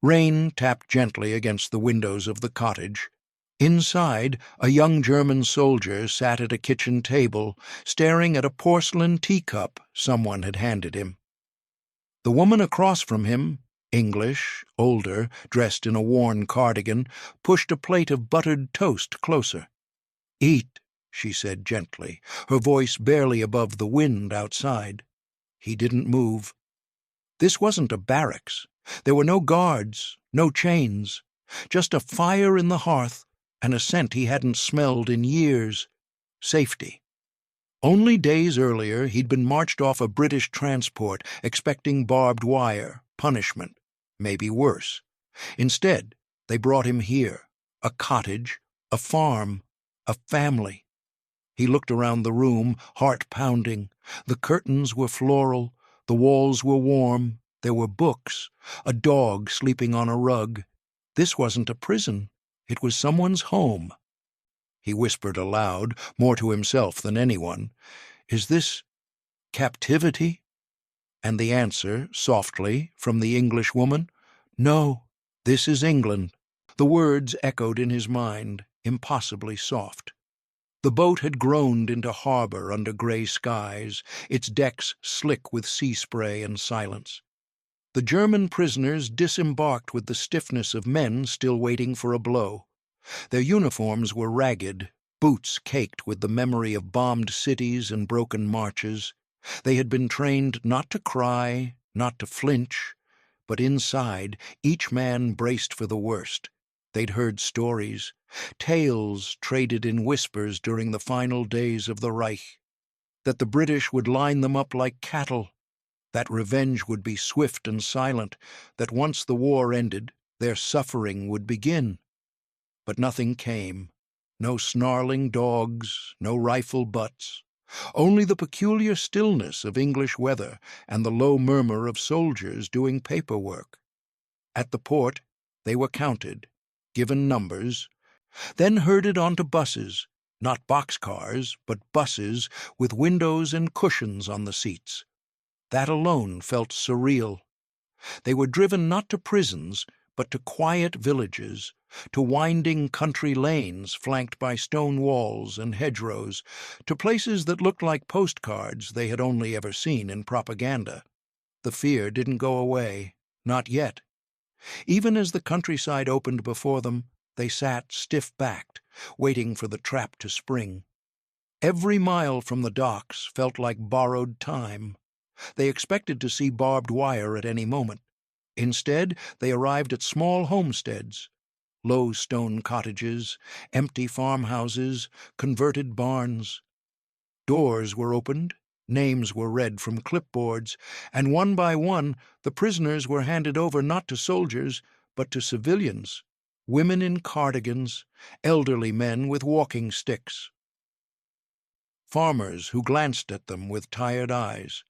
Rain tapped gently against the windows of the cottage. Inside, a young German soldier sat at a kitchen table, staring at a porcelain teacup someone had handed him. The woman across from him, English, older, dressed in a worn cardigan, pushed a plate of buttered toast closer. "Eat," she said gently, her voice barely above the wind outside. He didn't move. This wasn't a barracks. There were no guards, no chains, just a fire in the hearth and a scent he hadn't smelled in years. Safety. Only days earlier he'd been marched off a British transport expecting barbed wire, punishment, maybe worse. Instead, they brought him here, a cottage, a farm, a family. He looked around the room, heart pounding. The curtains were floral, the walls were warm, there were books, a dog sleeping on a rug. This wasn't a prison. It was someone's home. He whispered aloud, more to himself than anyone, "Is this captivity?" And the answer, softly, from the English woman, "No, this is England." The words echoed in his mind, impossibly soft. The boat had groaned into harbor under gray skies, its decks slick with sea spray and silence. The German prisoners disembarked with the stiffness of men still waiting for a blow. Their uniforms were ragged, boots caked with the memory of bombed cities and broken marches. They had been trained not to cry, not to flinch, but inside, each man braced for the worst. They'd heard stories, tales traded in whispers during the final days of the Reich, that the British would line them up like cattle, that revenge would be swift and silent, that once the war ended, their suffering would begin. But nothing came. No snarling dogs, no rifle butts, only the peculiar stillness of English weather and the low murmur of soldiers doing paperwork. At the port, they were counted, given numbers, then herded onto buses, not boxcars, but buses with windows and cushions on the seats. That alone felt surreal. They were driven not to prisons, but to quiet villages, to winding country lanes flanked by stone walls and hedgerows, to places that looked like postcards they had only ever seen in propaganda. The fear didn't go away, not yet. Even as the countryside opened before them, they sat stiff-backed, waiting for the trap to spring. Every mile from the docks felt like borrowed time. They expected to see barbed wire at any moment. Instead, they arrived at small homesteads, low stone cottages, empty farmhouses, converted barns. Doors were opened, names were read from clipboards, and one by one the prisoners were handed over not to soldiers, but to civilians, women in cardigans, elderly men with walking sticks. Farmers who glanced at them with tired eyes.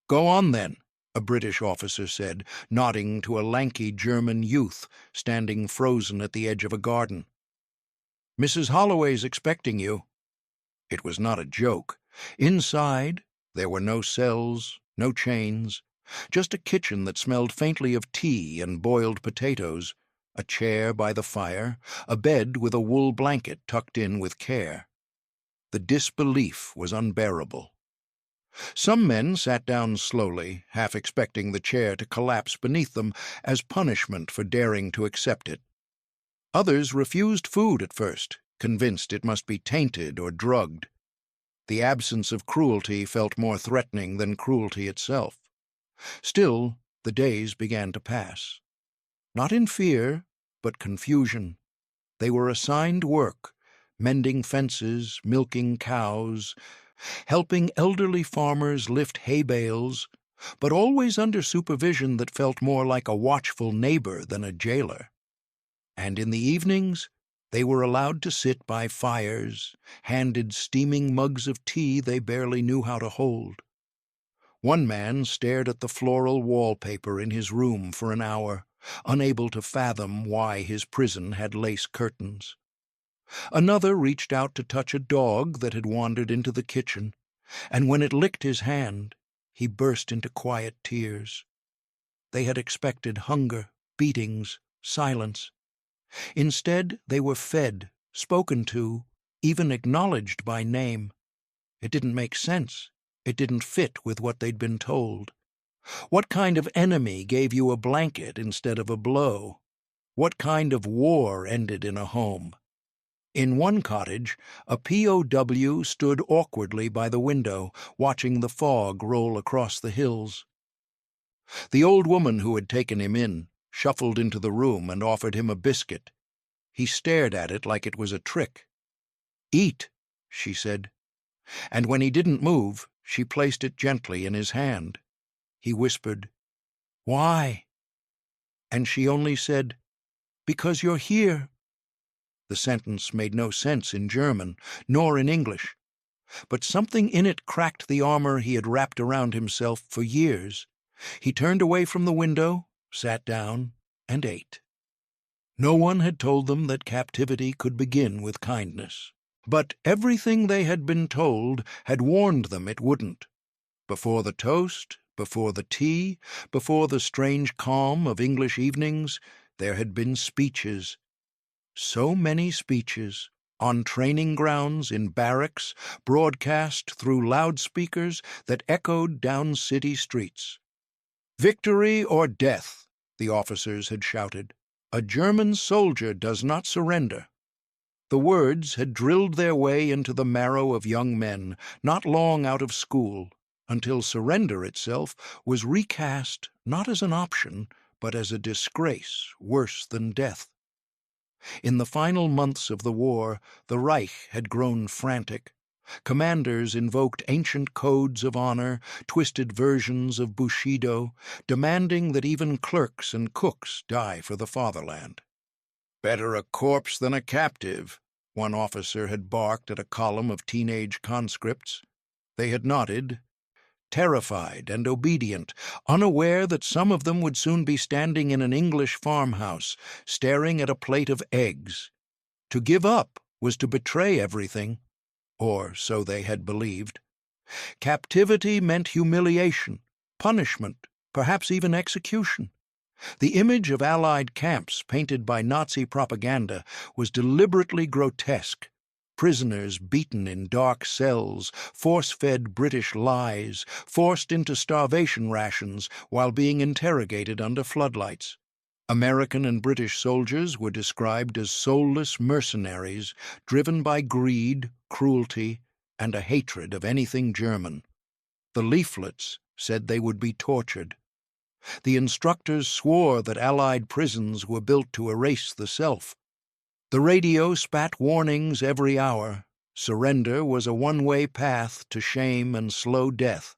"Go on, then," a British officer said, nodding to a lanky German youth standing frozen at the edge of a garden. "Mrs. Holloway's expecting you." It was not a joke. Inside, there were no cells, no chains, just a kitchen that smelled faintly of tea and boiled potatoes, a chair by the fire, a bed with a wool blanket tucked in with care. The disbelief was unbearable. Some men sat down slowly, half expecting the chair to collapse beneath them as punishment for daring to accept it. Others refused food at first, convinced it must be tainted or drugged. The absence of cruelty felt more threatening than cruelty itself. Still, the days began to pass. Not in fear, but confusion. They were assigned work, mending fences, milking cows, helping elderly farmers lift hay bales, but always under supervision that felt more like a watchful neighbor than a jailer. And in the evenings, they were allowed to sit by fires, handed steaming mugs of tea they barely knew how to hold. One man stared at the floral wallpaper in his room for an hour, unable to fathom why his prison had lace curtains. Another reached out to touch a dog that had wandered into the kitchen, and when it licked his hand, he burst into quiet tears. They had expected hunger, beatings, silence. Instead, they were fed, spoken to, even acknowledged by name. It didn't make sense. It didn't fit with what they'd been told. What kind of enemy gave you a blanket instead of a blow? What kind of war ended in a home? In one cottage, a POW stood awkwardly by the window, watching the fog roll across the hills. The old woman who had taken him in shuffled into the room and offered him a biscuit. He stared at it like it was a trick. "Eat," she said. And when he didn't move, she placed it gently in his hand. He whispered, "Why?" And she only said, "Because you're here." The sentence made no sense in German, nor in English, but something in it cracked the armor he had wrapped around himself for years. He turned away from the window, sat down, and ate. No one had told them that captivity could begin with kindness, but everything they had been told had warned them it wouldn't. Before the toast, before the tea, before the strange calm of English evenings, there had been speeches. So many speeches, on training grounds, in barracks, broadcast through loudspeakers that echoed down city streets. "Victory or death," the officers had shouted. "A German soldier does not surrender." The words had drilled their way into the marrow of young men, not long out of school, until surrender itself was recast not as an option, but as a disgrace worse than death. In the final months of the war, the Reich had grown frantic. Commanders invoked ancient codes of honor, twisted versions of Bushido, demanding that even clerks and cooks die for the fatherland. "Better a corpse than a captive," one officer had barked at a column of teenage conscripts. They had nodded, terrified and obedient, unaware that some of them would soon be standing in an English farmhouse, staring at a plate of eggs. To give up was to betray everything, or so they had believed. Captivity meant humiliation, punishment, perhaps even execution. The image of Allied camps painted by Nazi propaganda was deliberately grotesque. Prisoners beaten in dark cells, force-fed British lies, forced into starvation rations while being interrogated under floodlights. American and British soldiers were described as soulless mercenaries, driven by greed, cruelty, and a hatred of anything German. The leaflets said they would be tortured. The instructors swore that Allied prisons were built to erase the self. The radio spat warnings every hour. Surrender was a one-way path to shame and slow death.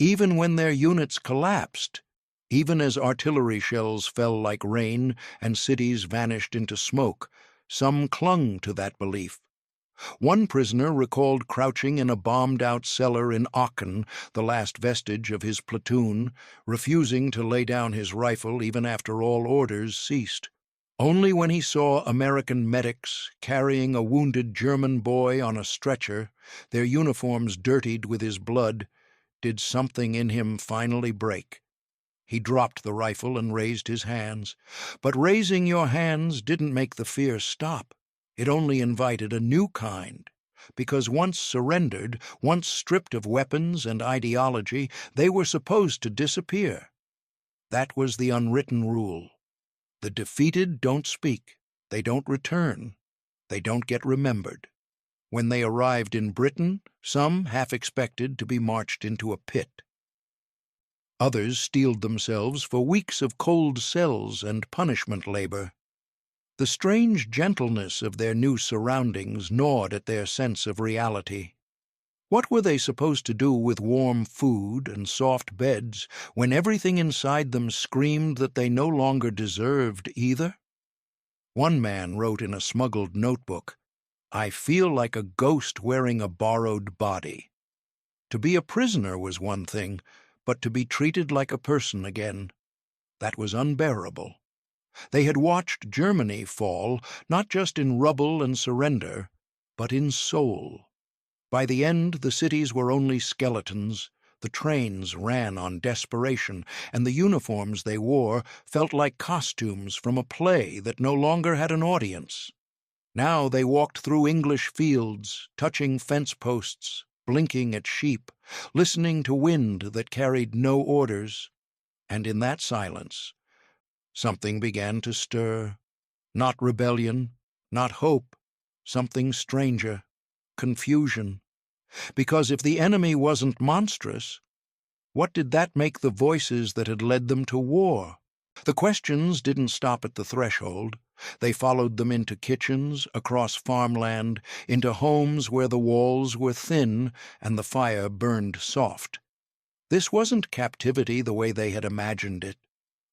Even when their units collapsed, even as artillery shells fell like rain and cities vanished into smoke, some clung to that belief. One prisoner recalled crouching in a bombed-out cellar in Aachen, the last vestige of his platoon, refusing to lay down his rifle even after all orders ceased. Only when he saw American medics carrying a wounded German boy on a stretcher, their uniforms dirtied with his blood, did something in him finally break. He dropped the rifle and raised his hands. But raising your hands didn't make the fear stop. It only invited a new kind, because once surrendered, once stripped of weapons and ideology, they were supposed to disappear. That was the unwritten rule. The defeated don't speak, they don't return, they don't get remembered. When they arrived in Britain, some half expected to be marched into a pit. Others steeled themselves for weeks of cold cells and punishment labor. The strange gentleness of their new surroundings gnawed at their sense of reality. What were they supposed to do with warm food and soft beds when everything inside them screamed that they no longer deserved either? One man wrote in a smuggled notebook, "I feel like a ghost wearing a borrowed body." To be a prisoner was one thing, but to be treated like a person again, that was unbearable. They had watched Germany fall, not just in rubble and surrender, but in soul. By the end, the cities were only skeletons, The trains ran on desperation, and the uniforms they wore felt like costumes from a play that no longer had an audience. Now they walked through English fields, touching fence posts, blinking at sheep, listening to wind that carried no orders. And in that silence, something began to stir. Not rebellion, not hope, something stranger, confusion. Because if the enemy wasn't monstrous, what did that make the voices that had led them to war? The questions didn't stop at the threshold. They followed them into kitchens, across farmland, into homes where the walls were thin and the fire burned soft. This wasn't captivity the way they had imagined it.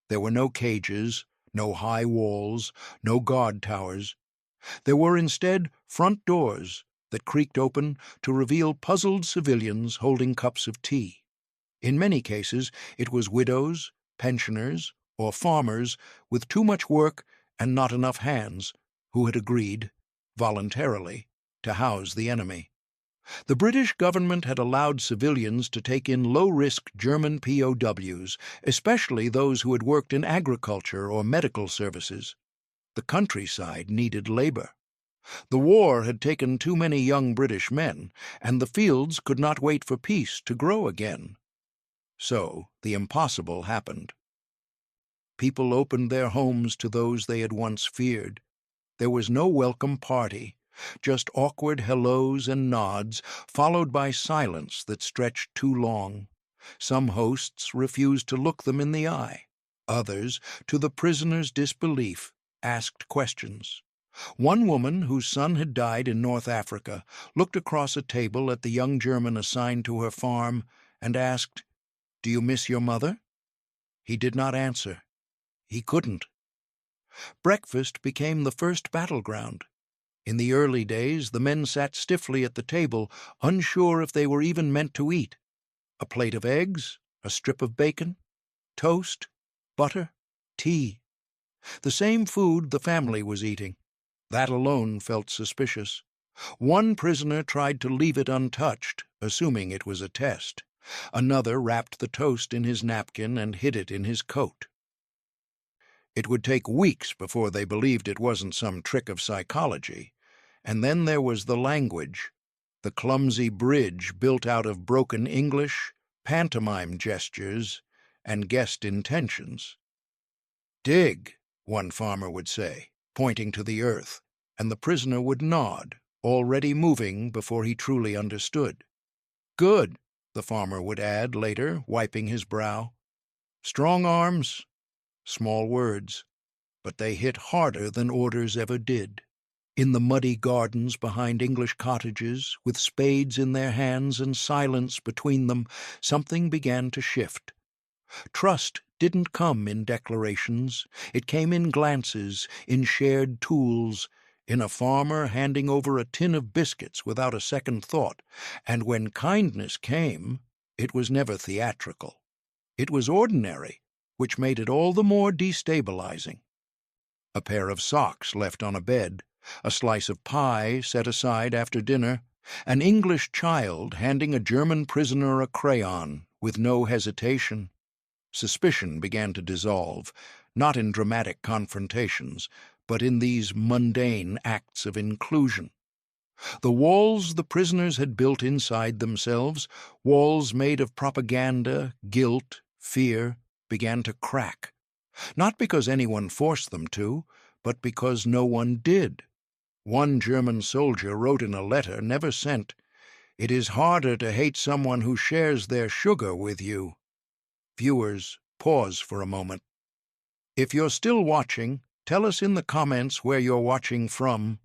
There were no cages, no high walls, no guard towers. There were instead front doors that creaked open to reveal puzzled civilians holding cups of tea. In many cases, it was widows, pensioners, or farmers with too much work and not enough hands who had agreed, voluntarily, to house the enemy. The British government had allowed civilians to take in low-risk German POWs, especially those who had worked in agriculture or medical services. The countryside needed labor. The war had taken too many young British men, and the fields could not wait for peace to grow again. So the impossible happened. People opened their homes to those they had once feared. There was no welcome party, just awkward hellos and nods, followed by silence that stretched too long. Some hosts refused to look them in the eye. Others, to the prisoners' disbelief, asked questions. One woman, whose son had died in North Africa, looked across a table at the young German assigned to her farm and asked, "Do you miss your mother?" He did not answer. He couldn't. Breakfast became the first battleground. In the early days, the men sat stiffly at the table, unsure if they were even meant to eat. A plate of eggs, a strip of bacon, toast, butter, tea. The same food the family was eating. That alone felt suspicious. One prisoner tried to leave it untouched, assuming it was a test. Another wrapped the toast in his napkin and hid it in his coat. It would take weeks before they believed it wasn't some trick of psychology. And then there was the language, the clumsy bridge built out of broken English, pantomime gestures, and guessed intentions. "Dig," one farmer would say, pointing to the earth, and the prisoner would nod, already moving before he truly understood. "Good," the farmer would add later, wiping his brow. Strong arms, small words, but they hit harder than orders ever did. In the muddy gardens behind English cottages, with spades in their hands and silence between them, something began to shift. Trust didn't come in declarations. It came in glances, in shared tools, in a farmer handing over a tin of biscuits without a second thought. And when kindness came, it was never theatrical. It was ordinary, which made it all the more destabilizing. A pair of socks left on a bed, a slice of pie set aside after dinner, an English child handing a German prisoner a crayon with no hesitation. Suspicion began to dissolve, not in dramatic confrontations, but in these mundane acts of inclusion. The walls the prisoners had built inside themselves, walls made of propaganda, guilt, fear, began to crack. Not because anyone forced them to, but because no one did. One German soldier wrote in a letter never sent, "It is harder to hate someone who shares their sugar with you." Viewers, pause for a moment. If you're still watching, tell us in the comments where you're watching from.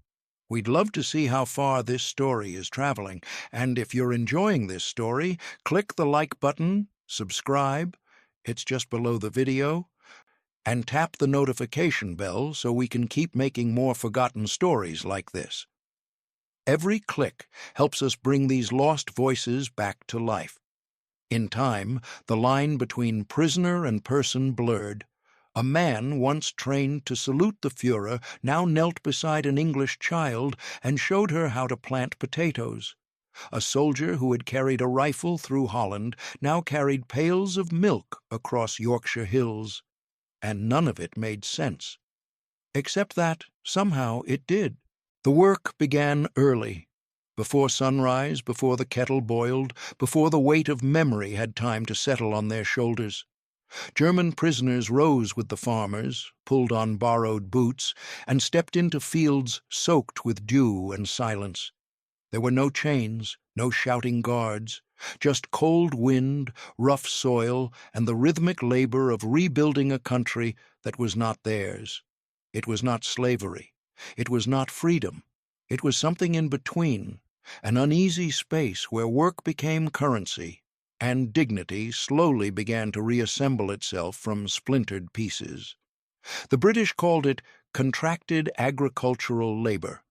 We'd love to see how far this story is traveling, and if you're enjoying this story, click the like button, subscribe, it's just below the video, and tap the notification bell so we can keep making more forgotten stories like this. Every click helps us bring these lost voices back to life. In time, the line between prisoner and person blurred. A man once trained to salute the Führer now knelt beside an English child and showed her how to plant potatoes. A soldier who had carried a rifle through Holland now carried pails of milk across Yorkshire hills, and none of it made sense. Except that, somehow, it did. The work began early, before sunrise, before the kettle boiled, before the weight of memory had time to settle on their shoulders. German prisoners rose with the farmers, pulled on borrowed boots, and stepped into fields soaked with dew and silence. There were no chains, no shouting guards, just cold wind, rough soil, and the rhythmic labor of rebuilding a country that was not theirs. It was not slavery. It was not freedom. It was something in between, an uneasy space where work became currency, and dignity slowly began to reassemble itself from splintered pieces. The British called it contracted agricultural labor.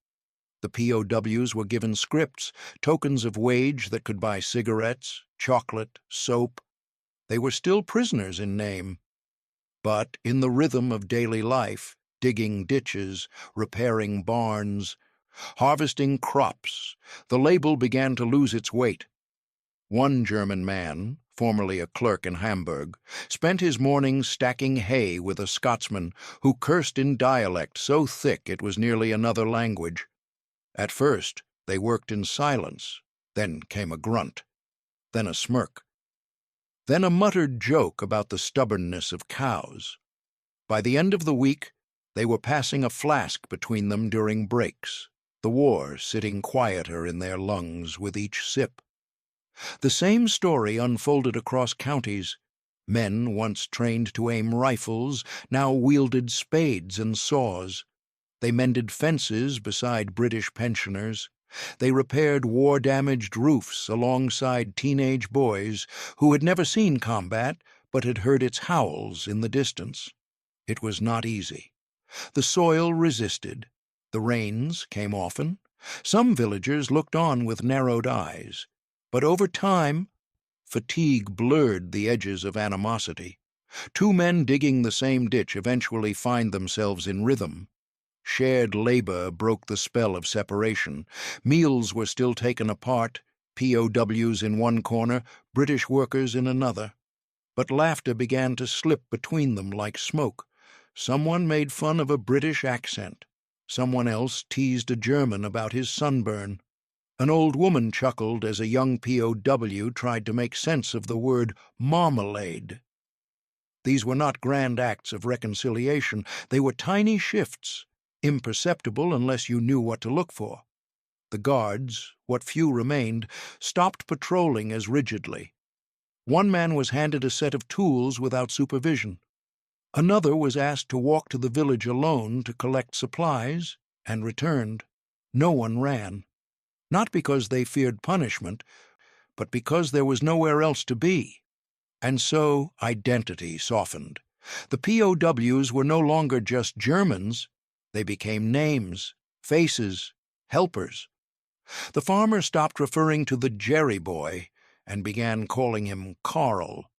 The POWs were given scripts, tokens of wage that could buy cigarettes, chocolate, soap. They were still prisoners in name. But in the rhythm of daily life, digging ditches, repairing barns, harvesting crops, the label began to lose its weight. One German man, formerly a clerk in Hamburg, spent his mornings stacking hay with a Scotsman who cursed in dialect so thick it was nearly another language. At first, they worked in silence, then came a grunt, then a smirk, then a muttered joke about the stubbornness of cows. By the end of the week, they were passing a flask between them during breaks, the war sitting quieter in their lungs with each sip. The same story unfolded across counties. Men once trained to aim rifles now wielded spades and saws. They mended fences beside British pensioners. They repaired war-damaged roofs alongside teenage boys who had never seen combat but had heard its howls in the distance. It was not easy. The soil resisted. The rains came often. Some villagers looked on with narrowed eyes. But over time, fatigue blurred the edges of animosity. Two men digging the same ditch eventually find themselves in rhythm. Shared labor broke the spell of separation. Meals were still taken apart, POWs in one corner, British workers in another. But laughter began to slip between them like smoke. Someone made fun of a British accent. Someone else teased a German about his sunburn. An old woman chuckled as a young POW tried to make sense of the word marmalade. These were not grand acts of reconciliation. They were tiny shifts, imperceptible unless you knew what to look for. The guards, what few remained, stopped patrolling as rigidly. One man was handed a set of tools without supervision. Another was asked to walk to the village alone to collect supplies, and returned. No one ran. Not because they feared punishment, but because there was nowhere else to be. And so identity softened. The POWs were no longer just Germans. They became names, faces, helpers. The farmer stopped referring to the Jerry boy and began calling him Carl.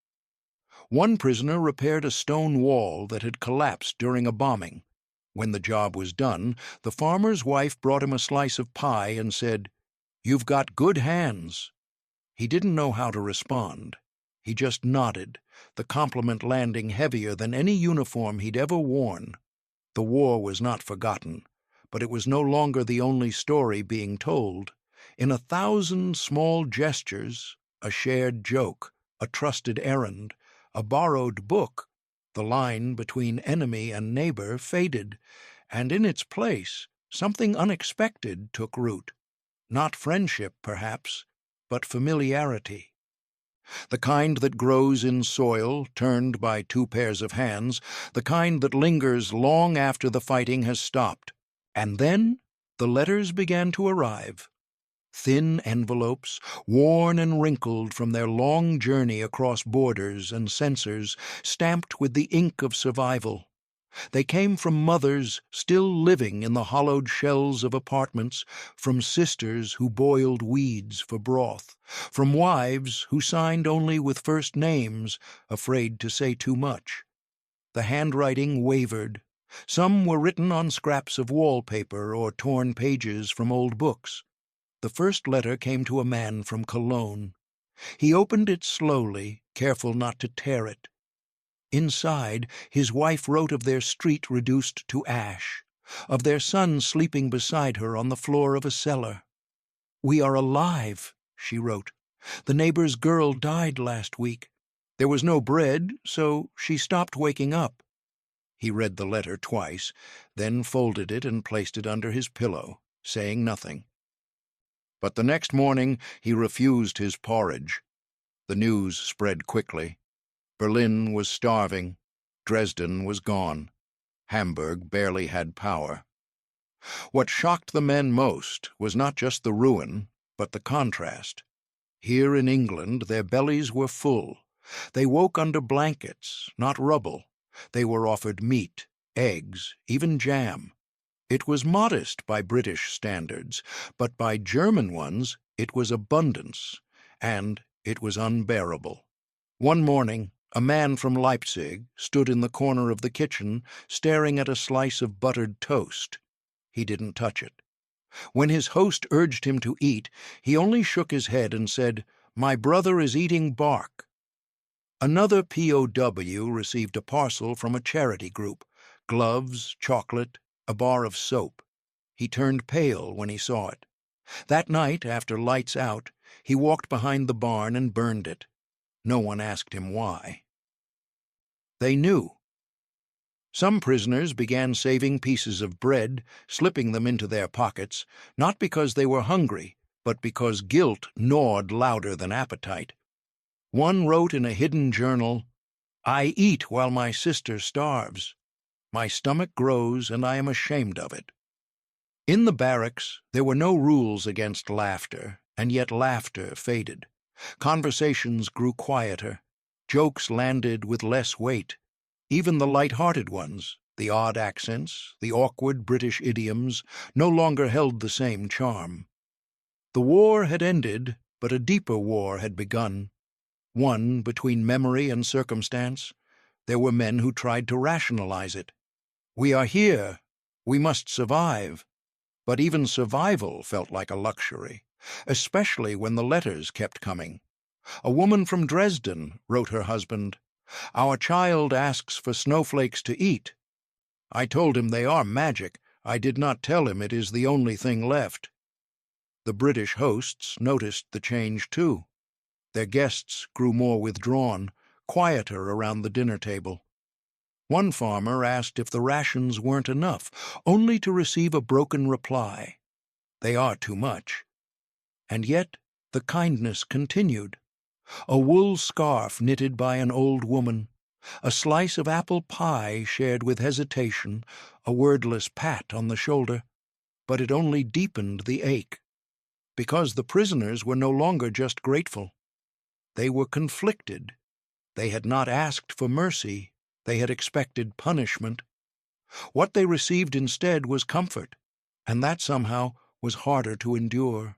One prisoner repaired a stone wall that had collapsed during a bombing. When the job was done, the farmer's wife brought him a slice of pie and said, "You've got good hands." He didn't know how to respond. He just nodded, the compliment landing heavier than any uniform he'd ever worn. The war was not forgotten, but it was no longer the only story being told. In 1,000 small gestures, a shared joke, a trusted errand, a borrowed book, the line between enemy and neighbor faded, and in its place something unexpected took root. Not friendship, perhaps, but familiarity. The kind that grows in soil, turned by two pairs of hands, the kind that lingers long after the fighting has stopped. And then the letters began to arrive. Thin envelopes, worn and wrinkled from their long journey across borders and censors, stamped with the ink of survival. They came from mothers still living in the hollowed shells of apartments, from sisters who boiled weeds for broth, from wives who signed only with first names, afraid to say too much. The handwriting wavered. Some were written on scraps of wallpaper or torn pages from old books. The first letter came to a man from Cologne. He opened it slowly, careful not to tear it. Inside, his wife wrote of their street reduced to ash, of their son sleeping beside her on the floor of a cellar. "We are alive," she wrote. "The neighbor's girl died last week. There was no bread, so she stopped waking up." He read the letter twice, then folded it and placed it under his pillow, saying nothing. But the next morning he refused his porridge. The news spread quickly. Berlin was starving. Dresden was gone. Hamburg barely had power. What shocked the men most was not just the ruin, but the contrast. Here in England their bellies were full. They woke under blankets, not rubble. They were offered meat, eggs, even jam. It was modest by British standards, but by German ones it was abundance, and it was unbearable. One morning, a man from Leipzig stood in the corner of the kitchen, staring at a slice of buttered toast. He didn't touch it. When his host urged him to eat, he only shook his head and said, "My brother is eating bark." Another POW received a parcel from a charity group: gloves, chocolate, a bar of soap. He turned pale when he saw it. That night, after lights out, he walked behind the barn and burned it. No one asked him why. They knew. Some prisoners began saving pieces of bread, slipping them into their pockets, not because they were hungry, but because guilt gnawed louder than appetite. One wrote in a hidden journal, "I eat while my sister starves. My stomach grows, and I am ashamed of it." In the barracks, there were no rules against laughter, and yet laughter faded. Conversations grew quieter. Jokes landed with less weight. Even the light-hearted ones, the odd accents, the awkward British idioms, no longer held the same charm. The war had ended, but a deeper war had begun. One between memory and circumstance. There were men who tried to rationalize it. "We are here. We must survive." But even survival felt like a luxury, especially when the letters kept coming. A woman from Dresden wrote her husband, "Our child asks for snowflakes to eat. I told him they are magic. I did not tell him it is the only thing left." The British hosts noticed the change too. Their guests grew more withdrawn, quieter around the dinner table. One farmer asked if the rations weren't enough, only to receive a broken reply. "They are too much." And yet the kindness continued. A wool scarf knitted by an old woman, a slice of apple pie shared with hesitation, a wordless pat on the shoulder, but it only deepened the ache. Because the prisoners were no longer just grateful. They were conflicted. They had not asked for mercy. They had expected punishment. What they received instead was comfort, and that somehow was harder to endure,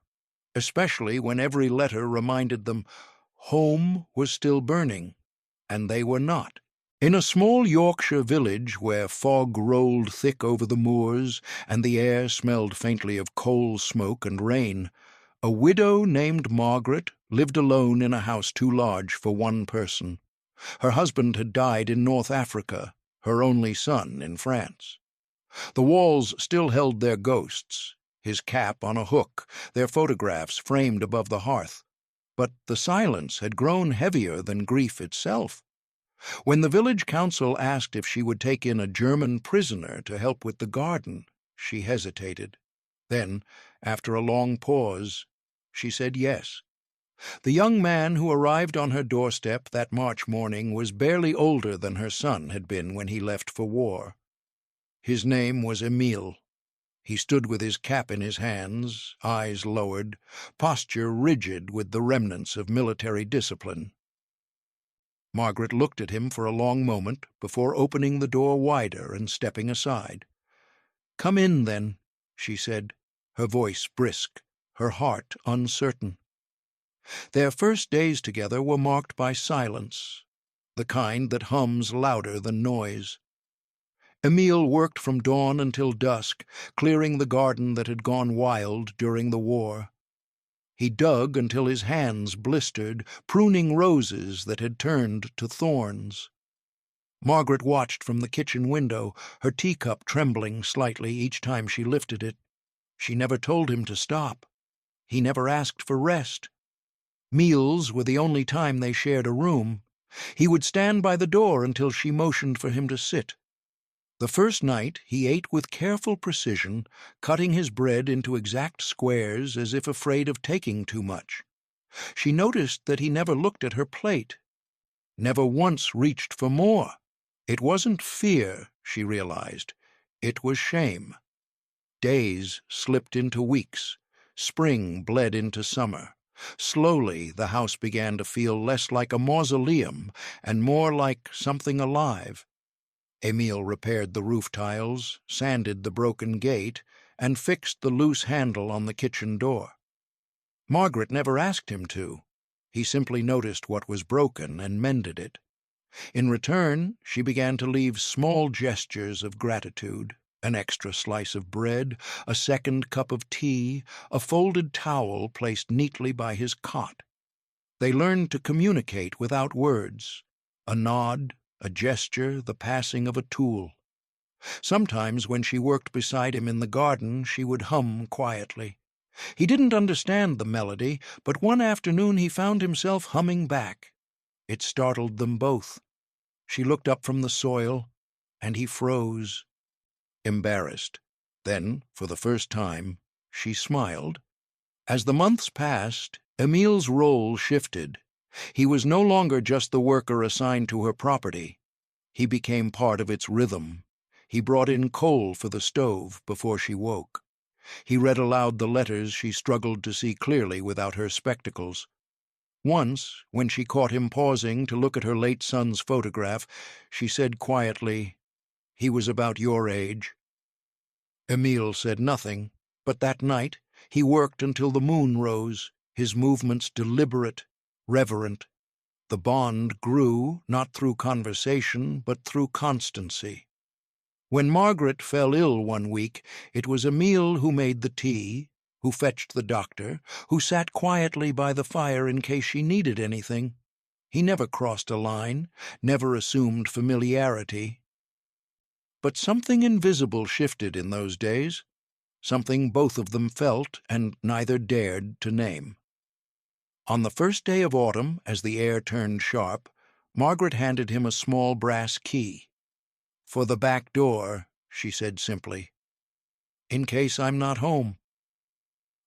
especially when every letter reminded them home was still burning, and they were not. In a small Yorkshire village where fog rolled thick over the moors and the air smelled faintly of coal smoke and rain, a widow named Margaret lived alone in a house too large for one person. Her husband had died in North Africa, her only son in France. The walls still held their ghosts, his cap on a hook, their photographs framed above the hearth. But the silence had grown heavier than grief itself. When the village council asked if she would take in a German prisoner to help with the garden, she hesitated. Then, after a long pause, she said yes. The young man who arrived on her doorstep that March morning was barely older than her son had been when he left for war. His name was Emil. He stood with his cap in his hands, eyes lowered, posture rigid with the remnants of military discipline. Margaret looked at him for a long moment before opening the door wider and stepping aside. "Come in, then," she said, her voice brisk, her heart uncertain. Their first days together were marked by silence, the kind that hums louder than noise. Emil worked from dawn until dusk, clearing the garden that had gone wild during the war. He dug until his hands blistered, pruning roses that had turned to thorns. Margaret watched from the kitchen window, her teacup trembling slightly each time she lifted it. She never told him to stop. He never asked for rest. Meals were the only time they shared a room. He would stand by the door until she motioned for him to sit. The first night he ate with careful precision, cutting his bread into exact squares as if afraid of taking too much. She noticed that he never looked at her plate, never once reached for more. It wasn't fear, she realized. It was shame. Days slipped into weeks. Spring bled into summer. Slowly, the house began to feel less like a mausoleum and more like something alive. Emile repaired the roof tiles, sanded the broken gate, and fixed the loose handle on the kitchen door. Margaret never asked him to. He simply noticed what was broken and mended it. In return, she began to leave small gestures of gratitude: an extra slice of bread, a second cup of tea, a folded towel placed neatly by his cot. They learned to communicate without words: a nod, a gesture, the passing of a tool. Sometimes when she worked beside him in the garden, she would hum quietly. He didn't understand the melody, but one afternoon he found himself humming back. It startled them both. She looked up from the soil, and he froze, embarrassed. Then, for the first time, she smiled. As the months passed, Emile's role shifted. He was no longer just the worker assigned to her property. He became part of its rhythm. He brought in coal for the stove before she woke. He read aloud the letters she struggled to see clearly without her spectacles. Once, when she caught him pausing to look at her late son's photograph, she said quietly, "He was about your age." Emile said nothing, but that night he worked until the moon rose, his movements deliberate, reverent. The bond grew, not through conversation, but through constancy. When Margaret fell ill one week, it was Emile who made the tea, who fetched the doctor, who sat quietly by the fire in case she needed anything. He never crossed a line, never assumed familiarity. But something invisible shifted in those days, something both of them felt and neither dared to name. On the first day of autumn, as the air turned sharp, Margaret handed him a small brass key. "For the back door," she said simply. "In case I'm not home."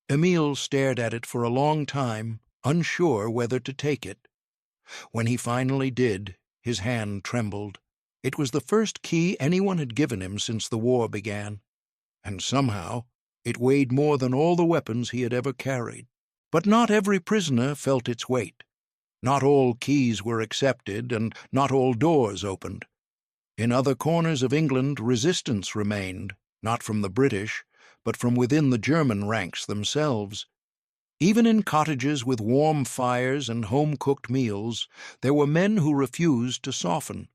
Emile stared at it for a long time, unsure whether to take it. When he finally did, his hand trembled. It was the first key anyone had given him since the war began, and somehow it weighed more than all the weapons he had ever carried. But not every prisoner felt its weight. Not all keys were accepted, and not all doors opened. In other corners of England, resistance remained, not from the British, but from within the German ranks themselves. Even in cottages with warm fires and home-cooked meals, there were men who refused to soften.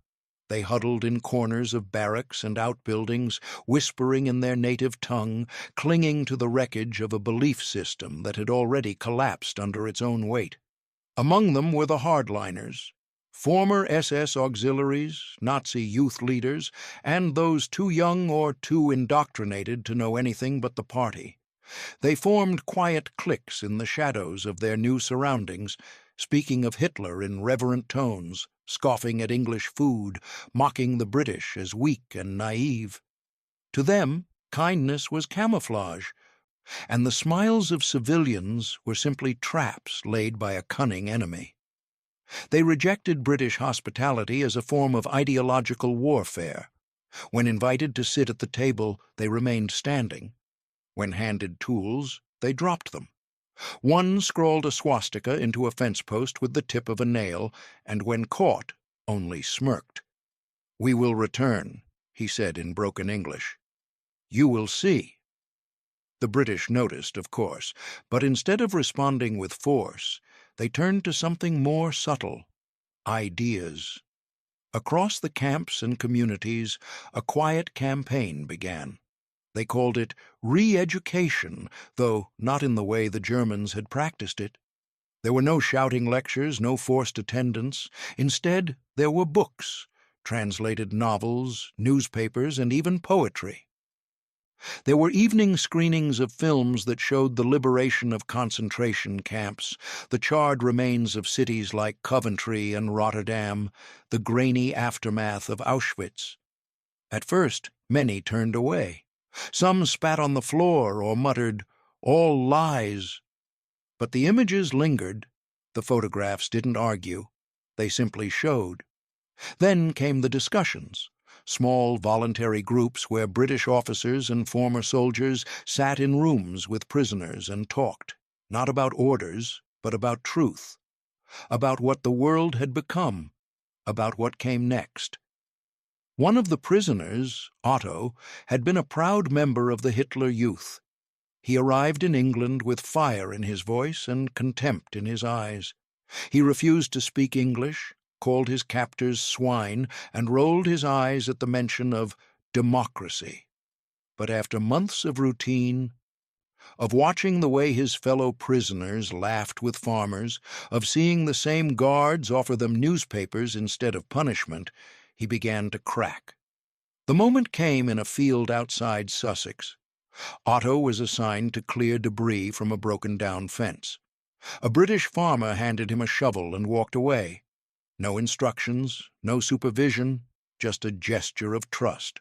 They huddled in corners of barracks and outbuildings, whispering in their native tongue, clinging to the wreckage of a belief system that had already collapsed under its own weight. Among them were the hardliners, former SS auxiliaries, Nazi youth leaders, and those too young or too indoctrinated to know anything but the party. They formed quiet cliques in the shadows of their new surroundings, speaking of Hitler in reverent tones, scoffing at English food, mocking the British as weak and naive. To them, kindness was camouflage, and the smiles of civilians were simply traps laid by a cunning enemy. They rejected British hospitality as a form of ideological warfare. When invited to sit at the table, they remained standing. When handed tools, they dropped them. One scrawled a swastika into a fence post with the tip of a nail, and when caught, only smirked. "We will return," he said in broken English. "You will see." The British noticed, of course, but instead of responding with force, they turned to something more subtle: ideas. Across the camps and communities, a quiet campaign began. They called it re-education, though not in the way the Germans had practiced it. There were no shouting lectures, no forced attendance. Instead, there were books, translated novels, newspapers, and even poetry. There were evening screenings of films that showed the liberation of concentration camps, the charred remains of cities like Coventry and Rotterdam, the grainy aftermath of Auschwitz. At first, many turned away. Some spat on the floor or muttered, "All lies." But the images lingered. The photographs didn't argue. They simply showed. Then came the discussions. Small voluntary groups where British officers and former soldiers sat in rooms with prisoners and talked, not about orders, but about truth, about what the world had become, about what came next. One of the prisoners, Otto, had been a proud member of the Hitler Youth. He arrived in England with fire in his voice and contempt in his eyes. He refused to speak English, called his captors swine, and rolled his eyes at the mention of democracy. But after months of routine, of watching the way his fellow prisoners laughed with farmers, of seeing the same guards offer them newspapers instead of punishment, he began to crack. The moment came in a field outside Sussex. Otto was assigned to clear debris from a broken-down fence. A British farmer handed him a shovel and walked away. No instructions, no supervision, just a gesture of trust.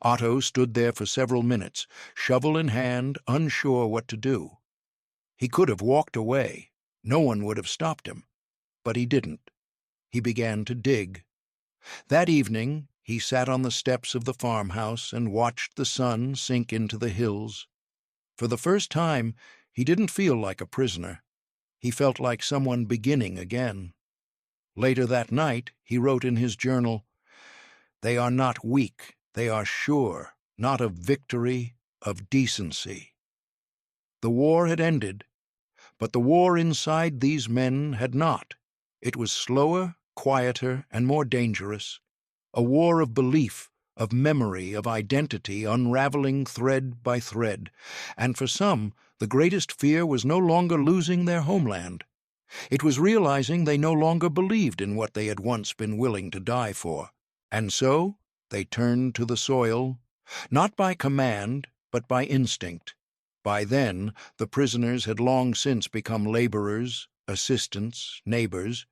Otto stood there for several minutes, shovel in hand, unsure what to do. He could have walked away. No one would have stopped him. But he didn't. He began to dig. That evening, he sat on the steps of the farmhouse and watched the sun sink into the hills. For the first time, he didn't feel like a prisoner. He felt like someone beginning again. Later that night, he wrote in his journal, "They are not weak, they are sure, not of victory, of decency." The war had ended, but the war inside these men had not. It was slower, quieter, and more dangerous. A war of belief, of memory, of identity, unraveling thread by thread. And for some, the greatest fear was no longer losing their homeland. It was realizing they no longer believed in what they had once been willing to die for. And so they turned to the soil, not by command, but by instinct. By then, the prisoners had long since become laborers, assistants, neighbors.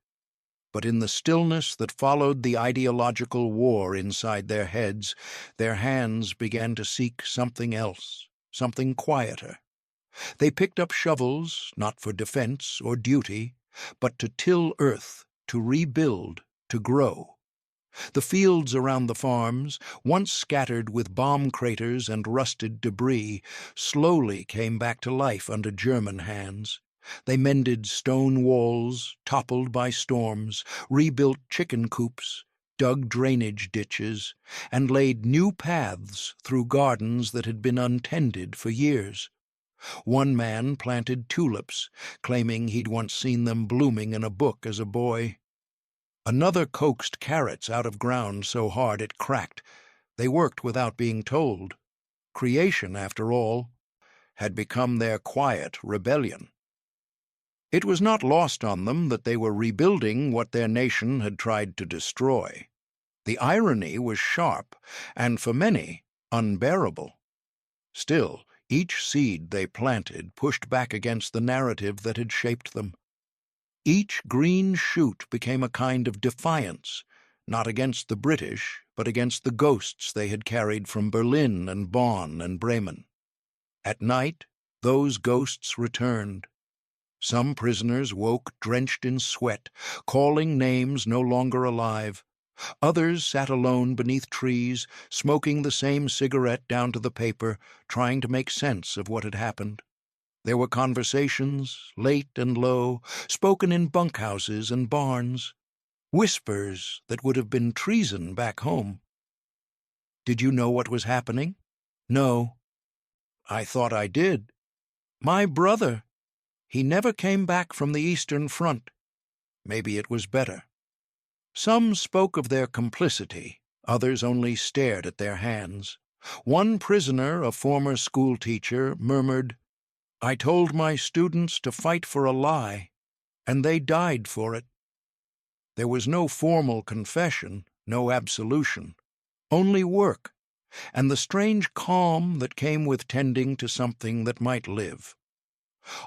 But in the stillness that followed the ideological war inside their heads, their hands began to seek something else, something quieter. They picked up shovels, not for defense or duty, but to till earth, to rebuild, to grow. The fields around the farms, once scattered with bomb craters and rusted debris, slowly came back to life under German hands. They mended stone walls, toppled by storms, rebuilt chicken coops, dug drainage ditches, and laid new paths through gardens that had been untended for years. One man planted tulips, claiming he'd once seen them blooming in a book as a boy. Another coaxed carrots out of ground so hard it cracked. They worked without being told. Creation, after all, had become their quiet rebellion. It was not lost on them that they were rebuilding what their nation had tried to destroy. The irony was sharp, and for many, unbearable. Still, each seed they planted pushed back against the narrative that had shaped them. Each green shoot became a kind of defiance, not against the British, but against the ghosts they had carried from Berlin and Bonn and Bremen. At night, those ghosts returned. Some prisoners woke drenched in sweat, calling names no longer alive. Others sat alone beneath trees, smoking the same cigarette down to the paper, trying to make sense of what had happened. There were conversations, late and low, spoken in bunkhouses and barns, whispers that would have been treason back home. Did you know what was happening? No. I thought I did. My brother. He never came back from the Eastern Front. Maybe it was better. Some spoke of their complicity, others only stared at their hands. One prisoner, a former schoolteacher, murmured, "I told my students to fight for a lie, and they died for it." There was no formal confession, no absolution, only work, and the strange calm that came with tending to something that might live.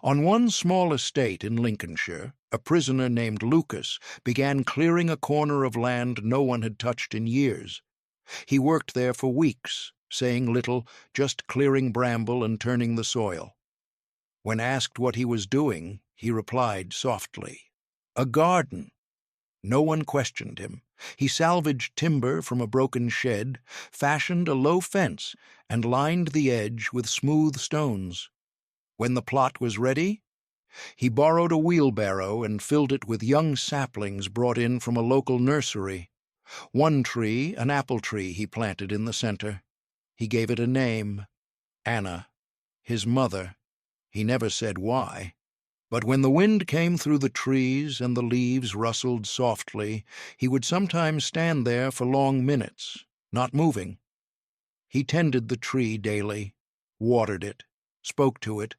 On one small estate in Lincolnshire, a prisoner named Lucas began clearing a corner of land no one had touched in years. He worked there for weeks, saying little, just clearing bramble and turning the soil. When asked what he was doing, he replied softly, "A garden." No one questioned him. He salvaged timber from a broken shed, fashioned a low fence, and lined the edge with smooth stones. When the plot was ready, he borrowed a wheelbarrow and filled it with young saplings brought in from a local nursery. One tree, an apple tree, he planted in the center. He gave it a name, Anna, his mother. He never said why. But when the wind came through the trees and the leaves rustled softly, he would sometimes stand there for long minutes, not moving. He tended the tree daily, watered it, spoke to it.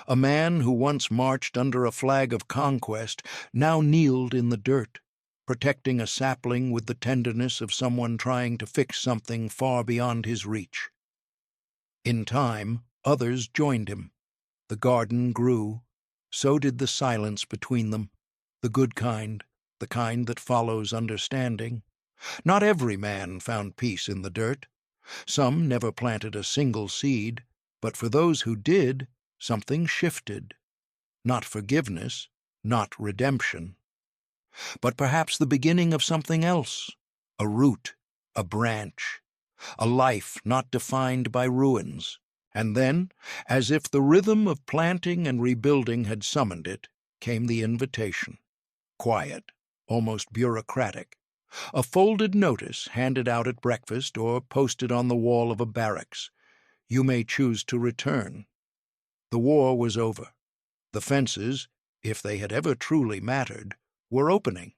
A man who once marched under a flag of conquest now kneeled in the dirt, protecting a sapling with the tenderness of someone trying to fix something far beyond his reach. In time, others joined him. The garden grew. So did the silence between them, the good kind, the kind that follows understanding. Not every man found peace in the dirt. Some never planted a single seed, but for those who did, something shifted. Not forgiveness, not redemption, but perhaps the beginning of something else, a root, a branch, a life not defined by ruins. And then, as if the rhythm of planting and rebuilding had summoned it, came the invitation. Quiet, almost bureaucratic. A folded notice handed out at breakfast or posted on the wall of a barracks. You may choose to return. The war was over. The fences, if they had ever truly mattered, were opening.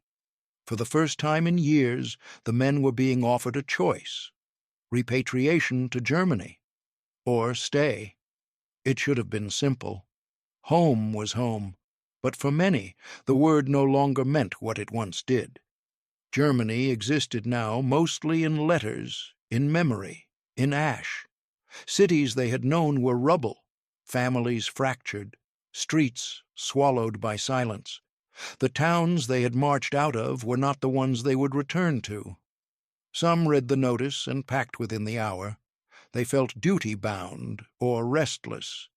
For the first time in years, the men were being offered a choice: repatriation to Germany, or stay. It should have been simple. Home was home, but for many, the word no longer meant what it once did. Germany existed now mostly in letters, in memory, in ash. Cities they had known were rubble, families fractured, streets swallowed by silence. The towns they had marched out of were not the ones they would return to. Some read the notice and packed within the hour. They felt duty-bound or restless,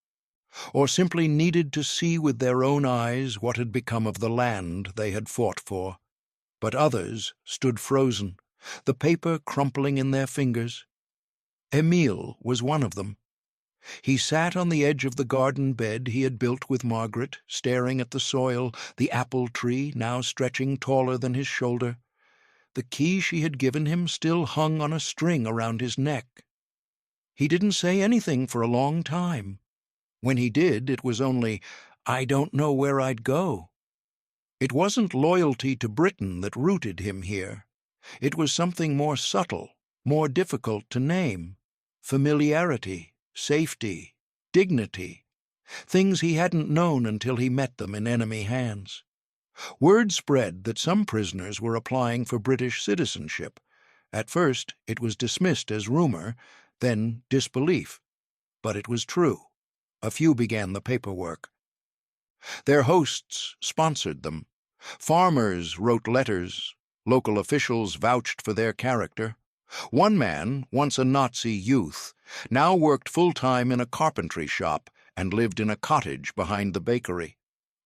or simply needed to see with their own eyes what had become of the land they had fought for. But others stood frozen, the paper crumpling in their fingers. Emile was one of them. He sat on the edge of the garden bed he had built with Margaret, staring at the soil, the apple tree now stretching taller than his shoulder. The key she had given him still hung on a string around his neck. He didn't say anything for a long time. When he did, it was only, "I don't know where I'd go." It wasn't loyalty to Britain that rooted him here. It was something more subtle, more difficult to name. Familiarity, safety, dignity. Things he hadn't known until he met them in enemy hands. Word spread that some prisoners were applying for British citizenship. At first, it was dismissed as rumor, then disbelief. But it was true. A few began the paperwork. Their hosts sponsored them. Farmers wrote letters. Local officials vouched for their character. One man, once a Nazi youth, now worked full-time in a carpentry shop and lived in a cottage behind the bakery.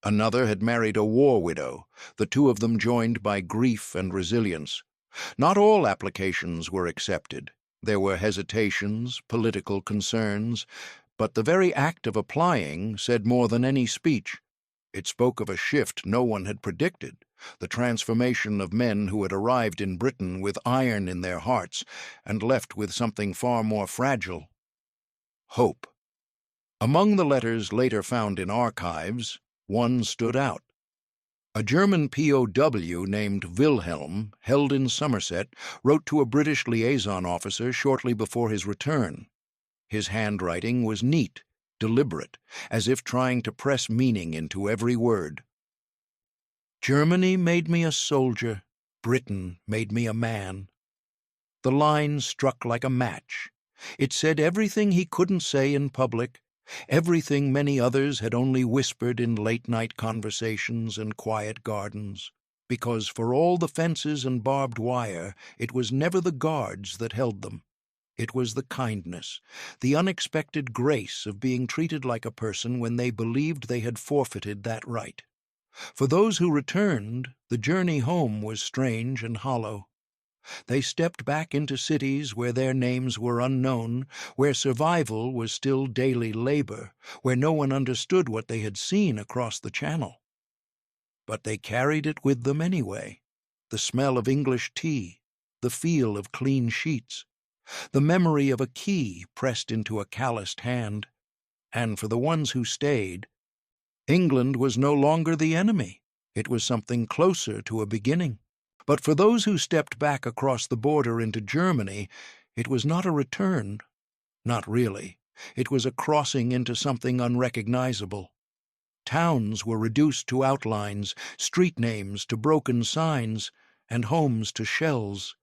Another had married a war widow, the two of them joined by grief and resilience. Not all applications were accepted. There were hesitations, political concerns, but the very act of applying said more than any speech. It spoke of a shift no one had predicted, the transformation of men who had arrived in Britain with iron in their hearts and left with something far more fragile: hope. Among the letters later found in archives, one stood out. A German POW named Wilhelm, held in Somerset, wrote to a British liaison officer shortly before his return. His handwriting was neat, deliberate, as if trying to press meaning into every word. Germany made me a soldier, Britain made me a man. The line struck like a match. It said everything he couldn't say in public, everything many others had only whispered in late-night conversations and quiet gardens, because for all the fences and barbed wire, it was never the guards that held them. It was the kindness, the unexpected grace of being treated like a person when they believed they had forfeited that right. For those who returned, the journey home was strange and hollow. They stepped back into cities where their names were unknown, where survival was still daily labor, where no one understood what they had seen across the channel. But they carried it with them anyway, the smell of English tea, the feel of clean sheets, the memory of a key pressed into a calloused hand. And for the ones who stayed, England was no longer the enemy. It was something closer to a beginning. But for those who stepped back across the border into Germany, it was not a return. Not really. It was a crossing into something unrecognizable. Towns were reduced to outlines, street names to broken signs, and homes to shells.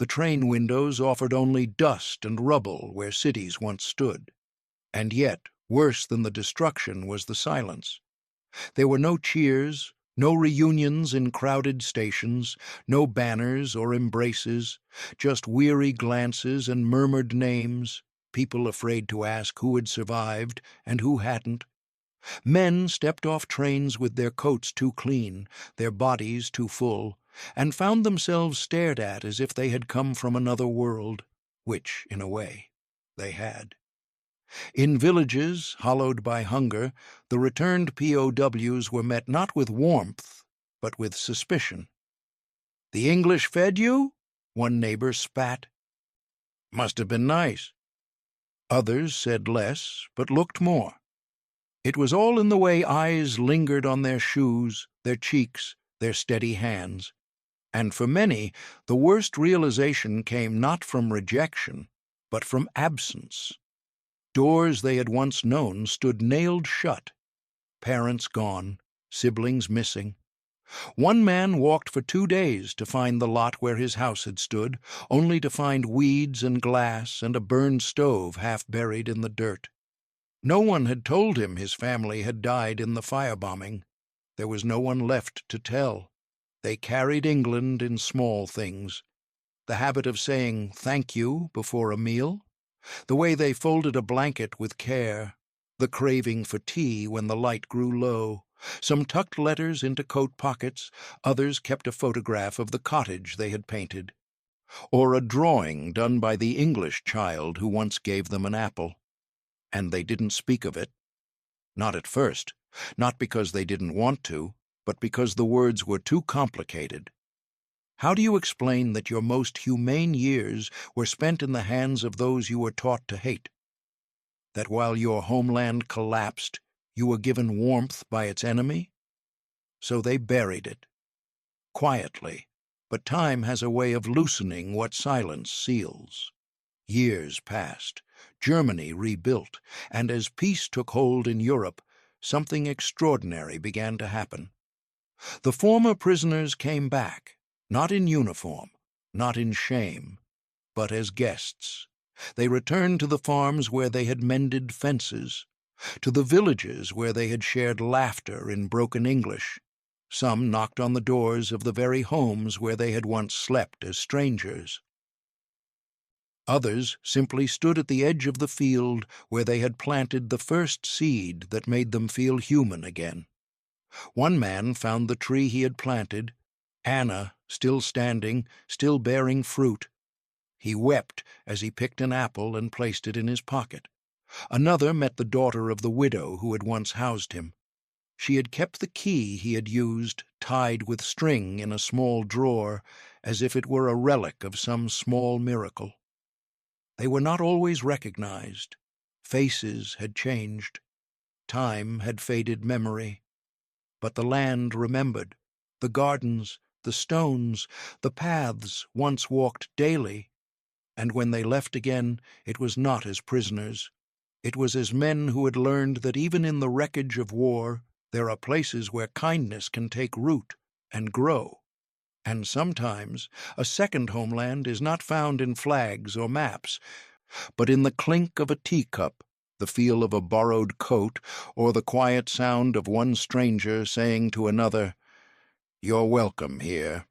The train windows offered only dust and rubble where cities once stood. And yet, worse than the destruction was the silence. There were no cheers, no reunions in crowded stations, no banners or embraces, just weary glances and murmured names, people afraid to ask who had survived and who hadn't. Men stepped off trains with their coats too clean, their bodies too full, and found themselves stared at as if they had come from another world, which, in a way, they had. In villages, hollowed by hunger, the returned POWs were met not with warmth, but with suspicion. "The English fed you?" one neighbor spat. "Must have been nice." Others said less, but looked more. It was all in the way eyes lingered on their shoes, their cheeks, their steady hands. And for many, the worst realization came not from rejection, but from absence. Doors they had once known stood nailed shut. Parents gone, siblings missing. One man walked for 2 days to find the lot where his house had stood, only to find weeds and glass and a burned stove half buried in the dirt. No one had told him his family had died in the firebombing. There was no one left to tell. They carried England in small things. The habit of saying thank you before a meal, the way they folded a blanket with care, the craving for tea when the light grew low. Some tucked letters into coat pockets, others kept a photograph of the cottage they had painted, or a drawing done by the English child who once gave them an apple. And they didn't speak of it. Not at first, not because they didn't want to, but because the words were too complicated. How do you explain that your most humane years were spent in the hands of those you were taught to hate? That while your homeland collapsed, you were given warmth by its enemy? So they buried it. Quietly, but time has a way of loosening what silence seals. Years passed, Germany rebuilt, and as peace took hold in Europe, something extraordinary began to happen. The former prisoners came back, not in uniform, not in shame, but as guests. They returned to the farms where they had mended fences, to the villages where they had shared laughter in broken English. Some knocked on the doors of the very homes where they had once slept as strangers. Others simply stood at the edge of the field where they had planted the first seed that made them feel human again. One man found the tree he had planted, Anna, still standing, still bearing fruit. He wept as he picked an apple and placed it in his pocket. Another met the daughter of the widow who had once housed him. She had kept the key he had used tied with string in a small drawer, as if it were a relic of some small miracle. They were not always recognized. Faces had changed. Time had faded memory. But the land remembered. the gardens, the stones, the paths once walked daily, and when they left again, it was not as prisoners. It was as men who had learned that even in the wreckage of war, there are places where kindness can take root and grow. And sometimes a second homeland is not found in flags or maps, but in the clink of a teacup, the feel of a borrowed coat, or the quiet sound of one stranger saying to another, "You're welcome here."